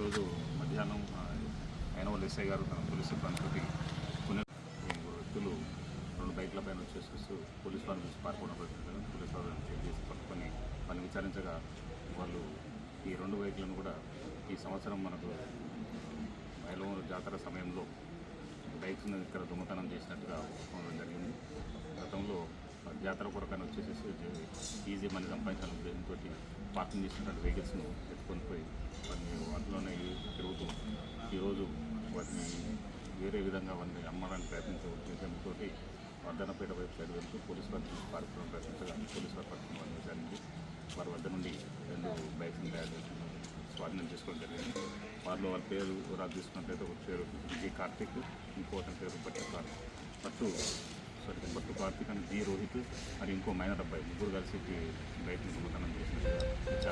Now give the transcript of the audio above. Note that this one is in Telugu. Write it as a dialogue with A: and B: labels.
A: ఈరోజు మధ్యాహ్నం అయినవాళ్ళు ఎస్ఐ గారు తన పోలీసు సిబ్బందితోటి కొన్ని వ్యక్తులు 2 బైక్ల పైన వచ్చేసేస్తూ పోలీసు వారిని చూసి పారిపోవడం ప్రయత్నించారు. పోలీసు వారిని చెక్ చేసి పట్టుకొని వాళ్ళని విచారించగా వాళ్ళు ఈ 2 బైక్లను కూడా ఈ సంవత్సరం మనకు మైలవరం జాతర సమయంలో బైక్స్ని ఇక్కడ దొంగతనం చేసినట్టుగా ఒప్పుకోవడం జరిగింది. గతంలో జాతర కొరకని వచ్చేసేసి ఈజీ మనీ సంపాదించాలని ఉద్దేశంతో పార్కింగ్ చేసినటువంటి వెహికల్స్ను ఎత్తుకొని పోయి వాటిని వాటిలోనే తిరుగుతూ ఈరోజు వాటిని వేరే విధంగా వాటిని అమ్మడానికి ప్రయత్నించే ఉద్దేశంతో వర్ధనపేట వైపు సైడ్ వెళ్తూ పోలీసు వారిని చూసి పారిపోవడం ప్రయత్నించగా పోలీసు వారు పట్టుకుని వారిని విచారించి వారి వద్ద నుండి 2 బైక్స్ని తయారు చేసి స్వాధీనం చేసుకోవడం జరిగింది. వారిలో వాళ్ళ పేరు వివరాలు తీసుకున్నట్లయితే ఒక పేరు జి కార్తిక్, ఇంకో అతని పేరు పట్టు కార్తిక్ అని జి రోహిత్, మరి ఇంకో మైనర్ అబ్బాయి, ముగ్గురు కలిసి బైక్ని దొంగతనం చేసినట్టుగా